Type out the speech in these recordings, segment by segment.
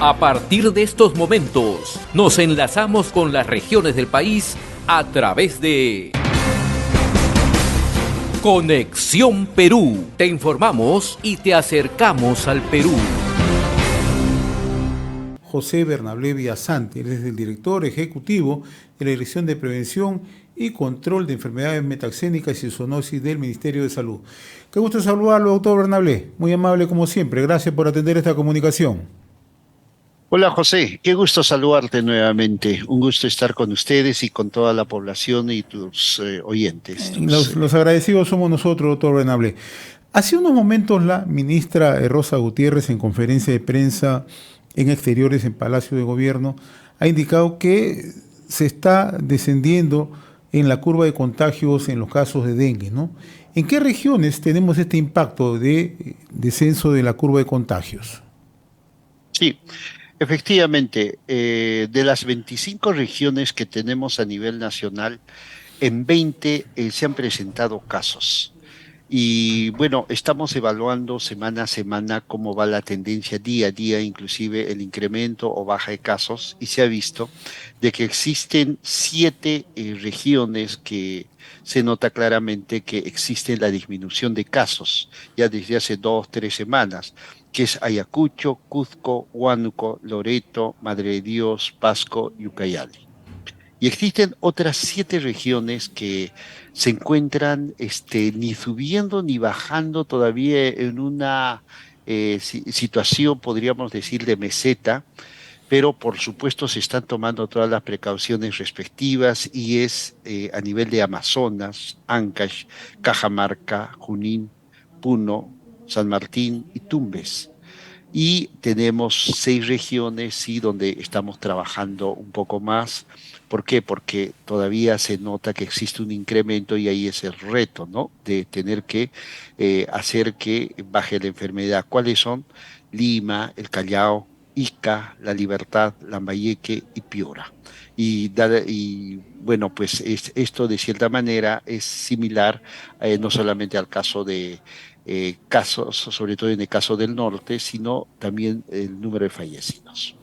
A partir de estos momentos, nos enlazamos con las regiones del país a través de Conexión Perú. Te informamos y te acercamos al Perú. José Bernabé Villasante, él es el director ejecutivo de la Dirección de Prevención y Control de Enfermedades Metaxénicas y Zoonosis del Ministerio de Salud. Qué gusto saludarlo, doctor Bernabé. Muy amable como siempre. Gracias por atender esta comunicación. Hola José, qué gusto saludarte nuevamente. Un gusto estar con ustedes y con toda la población y tus oyentes. Los agradecidos somos nosotros, doctor Bernabé. Hace unos momentos la ministra Rosa Gutiérrez, en conferencia de prensa en Exteriores en Palacio de Gobierno, ha indicado que se está descendiendo en la curva de contagios en los casos de dengue, ¿no? ¿En qué regiones tenemos este impacto de descenso de la curva de contagios? Sí, efectivamente, de las 25 regiones que tenemos a nivel nacional, en 20 se han presentado casos. Y bueno, estamos evaluando semana a semana cómo va la tendencia día a día, inclusive el incremento o baja de casos, y se ha visto de que existen 7 regiones que se nota claramente que existe la disminución de casos ya desde hace 2, 3 semanas, que es Ayacucho, Cuzco, Huánuco, Loreto, Madre de Dios, Pasco y Ucayali. Y existen otras 7 regiones que se encuentran ni subiendo ni bajando todavía en una situación, podríamos decir, de meseta, pero por supuesto se están tomando todas las precauciones respectivas y es a nivel de Amazonas, Ancash, Cajamarca, Junín, Puno, San Martín y Tumbes. Y tenemos 6 regiones, sí, donde estamos trabajando un poco más. ¿Por qué? Porque todavía se nota que existe un incremento y ahí es el reto, ¿no? De tener que hacer que baje la enfermedad. ¿Cuáles son? Lima, el Callao, Ica, La Libertad, Lambayeque y Piura. Y bueno, pues esto de cierta manera es similar no solamente al caso de casos, sobre todo en el caso del norte, sino también el número de fallecidos.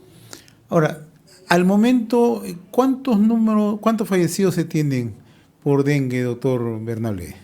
Ahora, al momento, ¿cuántos fallecidos se tienen por dengue, doctor Bernabé?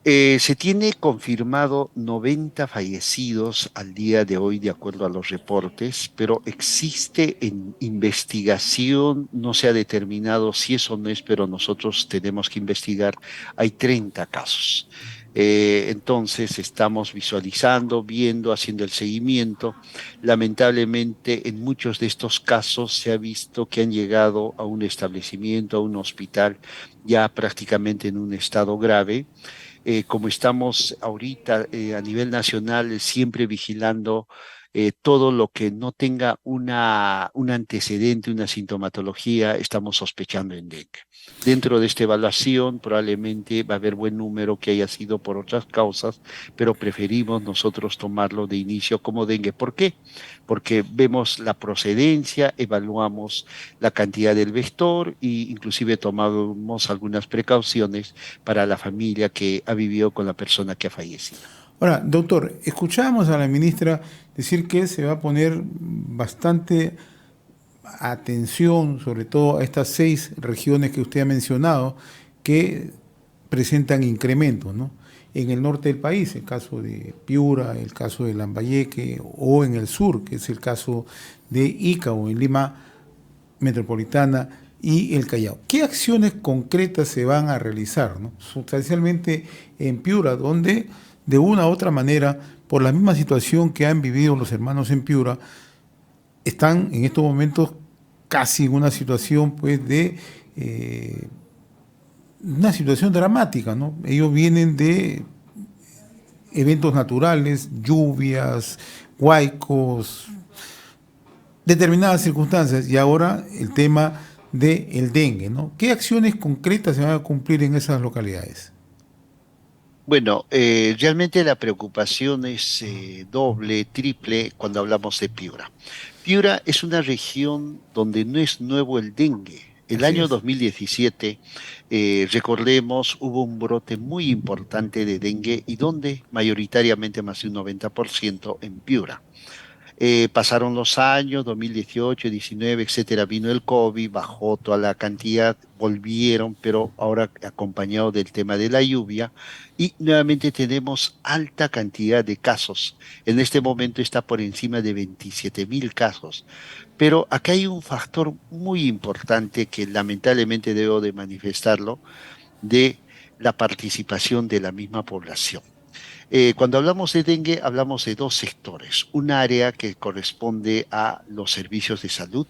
Se tiene confirmado 90 fallecidos al día de hoy, de acuerdo a los reportes, pero existe en investigación, no se ha determinado si eso no es, pero nosotros tenemos que investigar. Hay 30 casos. Entonces estamos visualizando, viendo, haciendo el seguimiento. Lamentablemente, en muchos de estos casos se ha visto que han llegado a un establecimiento, a un hospital, ya prácticamente en un estado grave. Como estamos ahorita a nivel nacional siempre vigilando todo lo que no tenga un antecedente, una sintomatología, estamos sospechando en dengue. Dentro de esta evaluación probablemente va a haber buen número que haya sido por otras causas, pero preferimos nosotros tomarlo de inicio como dengue. ¿Por qué? Porque vemos la procedencia, evaluamos la cantidad del vector e inclusive tomamos algunas precauciones para la familia que ha vivido con la persona que ha fallecido. Ahora, doctor, escuchábamos a la ministra decir que se va a poner bastante atención, sobre todo a estas 6 regiones que usted ha mencionado, que presentan incrementos, ¿no? En el norte del país, el caso de Piura, el caso de Lambayeque, o en el sur, que es el caso de Ica o en Lima Metropolitana y el Callao. ¿Qué acciones concretas se van a realizar, ¿no? Sustancialmente en Piura, donde de una u otra manera, por la misma situación que han vivido los hermanos en Piura, están en estos momentos casi en una situación pues de una situación dramática, ¿no? Ellos vienen de eventos naturales, lluvias, huaicos, determinadas circunstancias, y ahora el tema del dengue, ¿no? ¿Qué acciones concretas se van a cumplir en esas localidades? Bueno, realmente la preocupación es doble, triple cuando hablamos de Piura. Piura es una región donde no es nuevo el dengue. El Así año es. 2017, recordemos, hubo un brote muy importante de dengue y donde mayoritariamente más de un 90% en Piura. Pasaron los años, 2018, 19, etcétera, vino el COVID, bajó toda la cantidad, volvieron, pero ahora acompañado del tema de la lluvia, y nuevamente tenemos alta cantidad de casos. En este momento está por encima de 27.000 casos. Pero acá hay un factor muy importante que lamentablemente debo de manifestarlo, de la participación de la misma población. Cuando hablamos de dengue, hablamos de dos sectores. Un área que corresponde a los servicios de salud,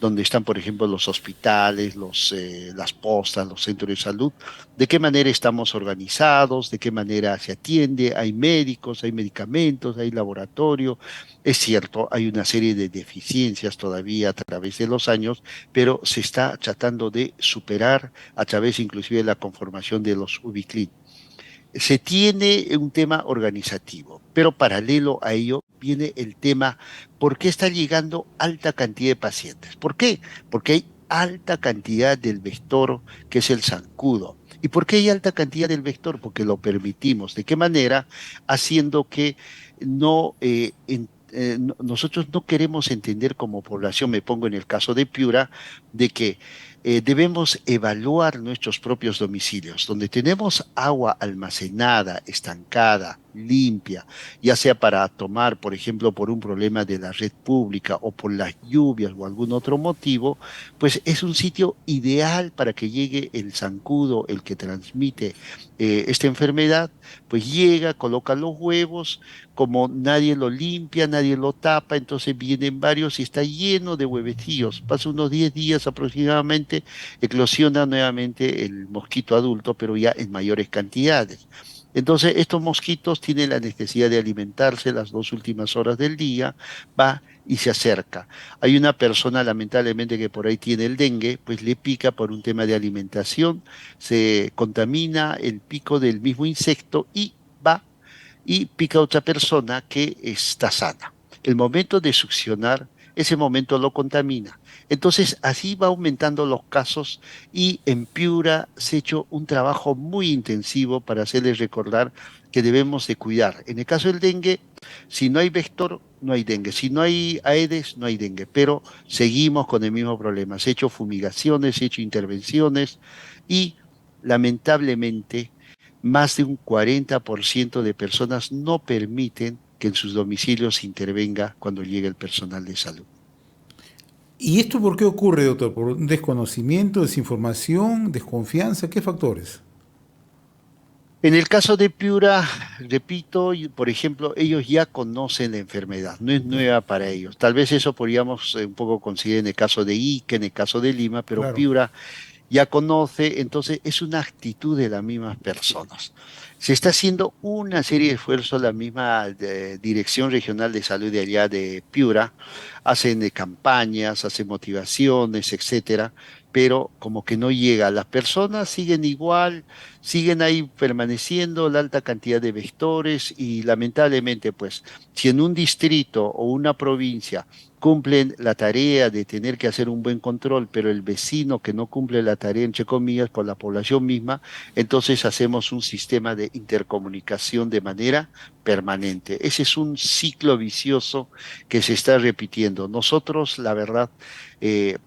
donde están, por ejemplo, los hospitales, las postas, los centros de salud. ¿De qué manera estamos organizados? ¿De qué manera se atiende? Hay médicos, hay medicamentos, hay laboratorio. Es cierto, hay una serie de deficiencias todavía a través de los años, pero se está tratando de superar a través inclusive de la conformación de los UBICLIN. Se tiene un tema organizativo, pero paralelo a ello viene el tema, ¿por qué está llegando alta cantidad de pacientes? ¿Por qué? Porque hay alta cantidad del vector, que es el zancudo. ¿Y por qué hay alta cantidad del vector? Porque lo permitimos. ¿De qué manera? Haciendo que nosotros no queremos entender como población, me pongo en el caso de Piura, de que debemos evaluar nuestros propios domicilios, donde tenemos agua almacenada, estancada, limpia, ya sea para tomar, por ejemplo, por un problema de la red pública o por las lluvias o algún otro motivo, pues es un sitio ideal para que llegue el zancudo, el que transmite esta enfermedad, pues llega, coloca los huevos, como nadie lo limpia, nadie lo tapa, entonces vienen varios y está lleno de huevecillos. Pasa unos 10 días aproximadamente, eclosiona nuevamente el mosquito adulto, pero ya en mayores cantidades. Entonces, estos mosquitos tienen la necesidad de alimentarse las 2 últimas horas del día, va y se acerca. Hay una persona, lamentablemente, que por ahí tiene el dengue, pues le pica por un tema de alimentación, se contamina el pico del mismo insecto y va y pica a otra persona que está sana. El momento de succionar, ese momento lo contamina. Entonces, así va aumentando los casos y en Piura se ha hecho un trabajo muy intensivo para hacerles recordar que debemos de cuidar. En el caso del dengue, si no hay vector, no hay dengue. Si no hay Aedes, no hay dengue. Pero seguimos con el mismo problema. Se ha hecho fumigaciones, se ha hecho intervenciones y lamentablemente más de un 40% de personas no permiten que en sus domicilios se intervenga cuando llega el personal de salud. ¿Y esto por qué ocurre, doctor? ¿Por un desconocimiento, desinformación, desconfianza? ¿Qué factores? En el caso de Piura, repito, por ejemplo, ellos ya conocen la enfermedad, no es nueva para ellos. Tal vez eso podríamos un poco considerar en el caso de Ica, en el caso de Lima, pero Claro. Piura ya conoce, entonces es una actitud de las mismas personas. Se está haciendo una serie de esfuerzos, la misma Dirección Regional de Salud de allá de Piura, hacen campañas, hacen motivaciones, etcétera, pero como que no llega. Las personas siguen igual, siguen ahí permaneciendo la alta cantidad de vectores y lamentablemente, pues, si en un distrito o una provincia cumplen la tarea de tener que hacer un buen control, pero el vecino que no cumple la tarea, entre comillas, por la población misma, entonces hacemos un sistema de intercomunicación de manera permanente. Ese es un ciclo vicioso que se está repitiendo. Nosotros, la verdad, eh,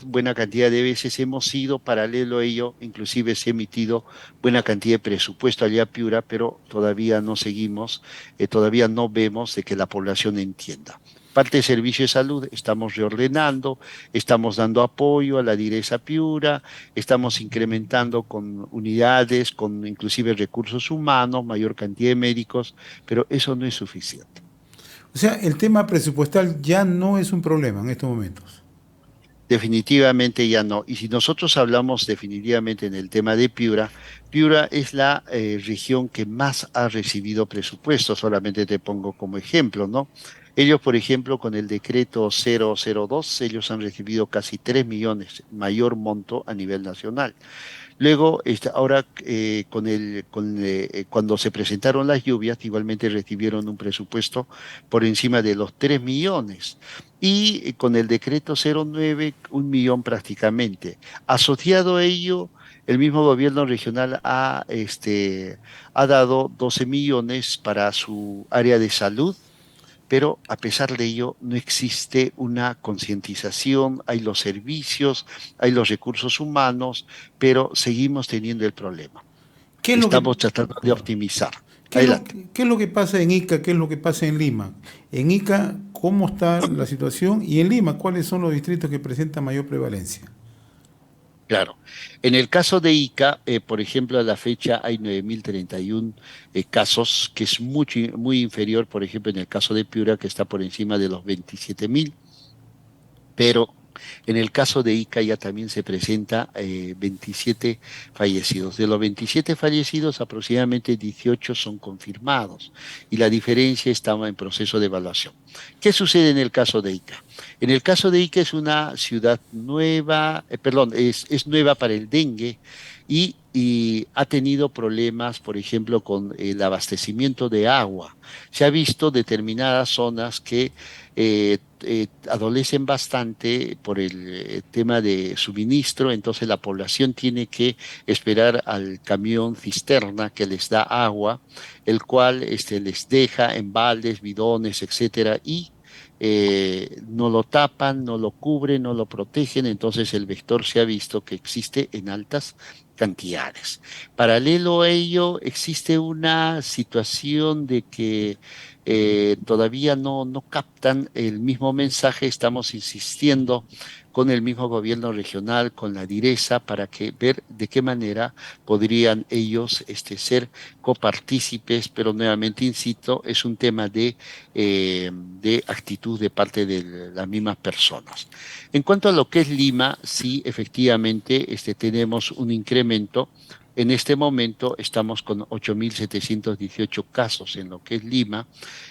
buena cantidad de veces hemos ido paralelo a ello, inclusive se ha emitido buena cantidad de presupuesto allá a Piura, pero todavía no seguimos, todavía no vemos de que la población entienda. Parte de servicio de salud, estamos reordenando, estamos dando apoyo a la Direza Piura, estamos incrementando con unidades, con inclusive recursos humanos, mayor cantidad de médicos, pero eso no es suficiente. O sea, el tema presupuestal ya no es un problema en estos momentos. Definitivamente ya no. Y si nosotros hablamos definitivamente en el tema de Piura, Piura es la región que más ha recibido presupuesto, solamente te pongo como ejemplo, ¿no? Ellos, por ejemplo, con el decreto 002, ellos han recibido casi 3 millones, mayor monto a nivel nacional. Luego, ahora cuando se presentaron las lluvias, igualmente recibieron un presupuesto por encima de los 3 millones. Y con el decreto 09, 1 millón prácticamente. Asociado a ello, el mismo gobierno regional ha dado 12 millones para su área de salud pero a pesar de ello no existe una concientización, hay los servicios, hay los recursos humanos, pero seguimos teniendo el problema. ¿Qué es lo que, Estamos tratando de optimizar. qué es lo, Adelante. qué es lo que pasa en Ica? ¿Qué es lo que pasa en Lima? En Ica, ¿cómo está la situación? Y en Lima, ¿cuáles son los distritos que presentan mayor prevalencia? Claro. En el caso de Ica, por ejemplo, a la fecha hay 9.031 casos, que es muy inferior, por ejemplo, en el caso de Piura, que está por encima de los 27.000. Pero en el caso de Ica ya también se presenta 27 fallecidos. De los 27 fallecidos, aproximadamente 18 son confirmados y la diferencia estaba en proceso de evaluación. ¿Qué sucede en el caso de Ica? En el caso de Ica es una ciudad nueva, perdón, es nueva para el dengue y ha tenido problemas, por ejemplo, con el abastecimiento de agua. Se ha visto determinadas zonas que adolecen bastante por el tema de suministro, entonces la población tiene que esperar al camión cisterna que les da agua, el cual les deja en baldes, bidones, etcétera, y no lo tapan, no lo cubren, no lo protegen, entonces el vector se ha visto que existe en altas cantidades. Paralelo a ello, existe una situación de que todavía no captan el mismo mensaje. Estamos insistiendo con el mismo gobierno regional, con la DIRESA, para que ver de qué manera podrían ellos ser copartícipes, pero nuevamente insisto, es un tema de actitud de parte de las mismas personas. En cuanto a lo que es Lima, sí, efectivamente, tenemos un incremento. En este momento estamos con 8.718 casos en lo que es Lima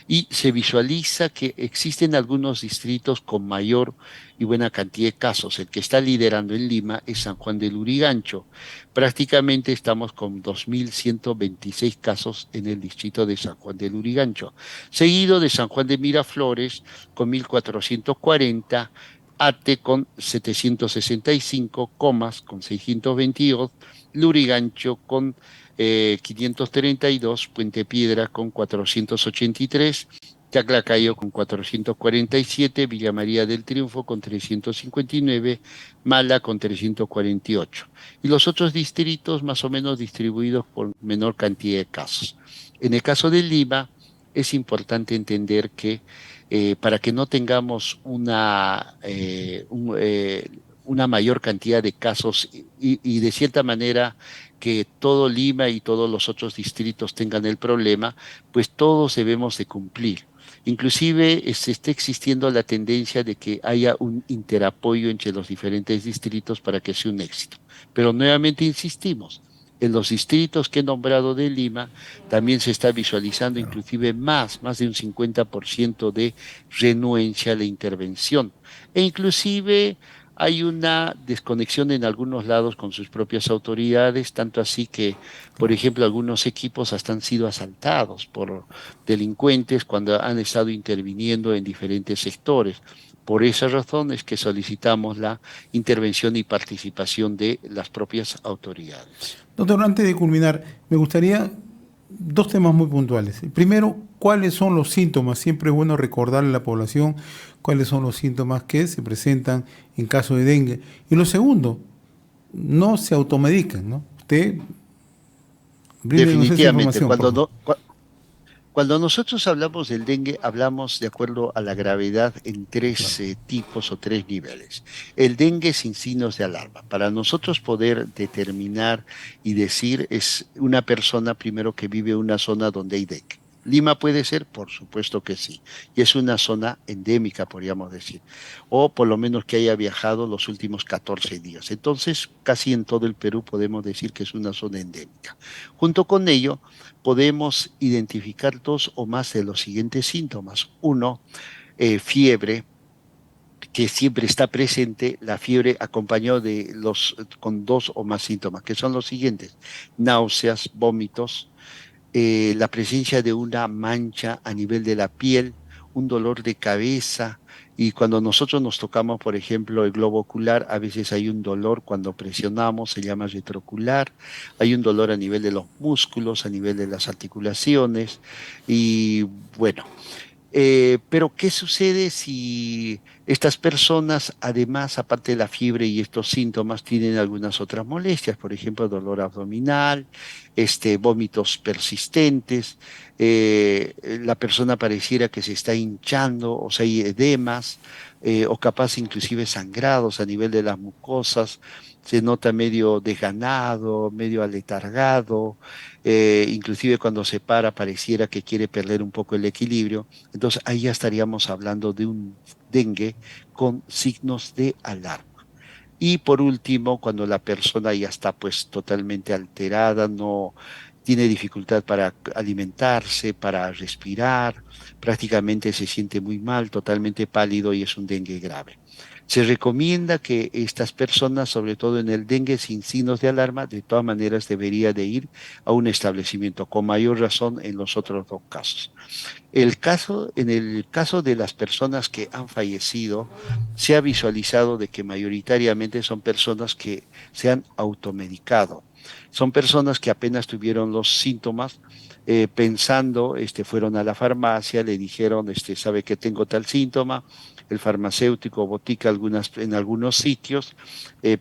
y se visualiza que existen algunos distritos con mayor y buena cantidad de casos. El que está liderando en Lima es San Juan del Urigancho. Prácticamente estamos con 2.126 casos en el distrito de San Juan del Urigancho, seguido de San Juan de Miraflores con 1.440, Ate con 765, Comas con 622, Lurigancho con 532, Puente Piedra con 483, Chaclacayo con 447, Villa María del Triunfo con 359, Mala con 348. Y los otros distritos más o menos distribuidos por menor cantidad de casos. En el caso de Lima, es importante entender que para que no tengamos una mayor cantidad de casos y de cierta manera que todo Lima y todos los otros distritos tengan el problema, pues todos debemos de cumplir. Inclusive se está existiendo la tendencia de que haya un interapoyo entre los diferentes distritos para que sea un éxito. Pero nuevamente insistimos, en los distritos que he nombrado de Lima también se está visualizando inclusive más de un 50% de renuencia a la intervención. E inclusive hay una desconexión en algunos lados con sus propias autoridades, tanto así que, por ejemplo, algunos equipos hasta han sido asaltados por delincuentes cuando han estado interviniendo en diferentes sectores. Por esa razón es que solicitamos la intervención y participación de las propias autoridades. Doctor, antes de culminar, me gustaría dos temas muy puntuales. El primero, ¿cuáles son los síntomas? Siempre es bueno recordarle a la población cuáles son los síntomas que se presentan en caso de dengue. Y lo segundo, no se automedican, ¿no? Usted bríndenos esa Definitivamente, información, por favor. Cuando nosotros hablamos del dengue, hablamos de acuerdo a la gravedad en tres tipos o tres niveles. El dengue sin signos de alarma. Para nosotros poder determinar y decir es una persona primero que vive en una zona donde hay dengue. Lima puede ser, por supuesto que sí, y es una zona endémica, podríamos decir, o por lo menos que haya viajado los últimos 14 días. Entonces, casi en todo el Perú podemos decir que es una zona endémica. Junto con ello, podemos identificar dos o más de los siguientes síntomas. Uno, fiebre, que siempre está presente, la fiebre acompañado con dos o más síntomas, que son los siguientes: náuseas, vómitos, la presencia de una mancha a nivel de la piel, un dolor de cabeza. Y cuando nosotros nos tocamos, por ejemplo, el globo ocular, a veces hay un dolor cuando presionamos, se llama retroocular, hay un dolor a nivel de los músculos, a nivel de las articulaciones. Y bueno, Pero ¿qué sucede si estas personas, además, aparte de la fiebre y estos síntomas, tienen algunas otras molestias? Por ejemplo, dolor abdominal, vómitos persistentes, la persona pareciera que se está hinchando, o sea, hay edemas, o capaz inclusive sangrados a nivel de las mucosas, se nota medio desganado, medio aletargado, inclusive cuando se para pareciera que quiere perder un poco el equilibrio. Entonces ahí ya estaríamos hablando de un dengue con signos de alarma. Y por último, cuando la persona ya está pues totalmente alterada, no tiene dificultad para alimentarse, para respirar, prácticamente se siente muy mal, totalmente pálido y es un dengue grave. Se recomienda que estas personas, sobre todo en el dengue sin signos de alarma, de todas maneras debería de ir a un establecimiento, con mayor razón en los otros dos casos. En el caso de las personas que han fallecido, se ha visualizado de que mayoritariamente son personas que se han automedicado. Son personas que apenas tuvieron los síntomas, pensando, fueron a la farmacia, le dijeron, sabe que tengo tal síntoma, el farmacéutico botica en algunos sitios,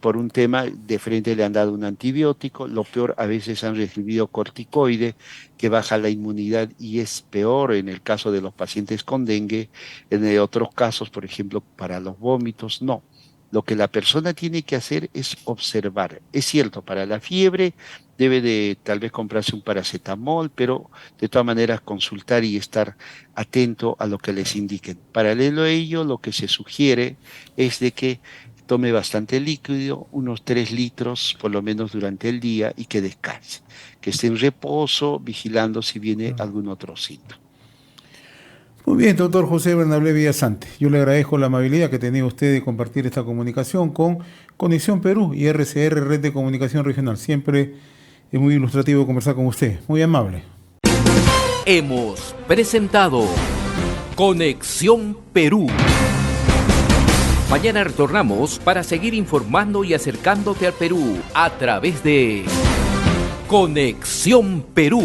por un tema de frente le han dado un antibiótico, lo peor a veces han recibido corticoide que baja la inmunidad y es peor en el caso de los pacientes con dengue, en otros casos, por ejemplo, para los vómitos, no. Lo que la persona tiene que hacer es observar. Es cierto, para la fiebre debe de tal vez comprarse un paracetamol, pero de todas maneras consultar y estar atento a lo que les indiquen. Paralelo a ello, lo que se sugiere es de que tome bastante líquido, unos 3 litros por lo menos durante el día y que descanse, que esté en reposo, vigilando si viene algún otro síntoma. Muy bien, doctor José Bernabé Villasante. Yo le agradezco la amabilidad que tenía usted de compartir esta comunicación con Conexión Perú y RCR, Red de Comunicación Regional. Siempre es muy ilustrativo conversar con usted. Muy amable. Hemos presentado Conexión Perú. Mañana retornamos para seguir informando y acercándote al Perú a través de Conexión Perú.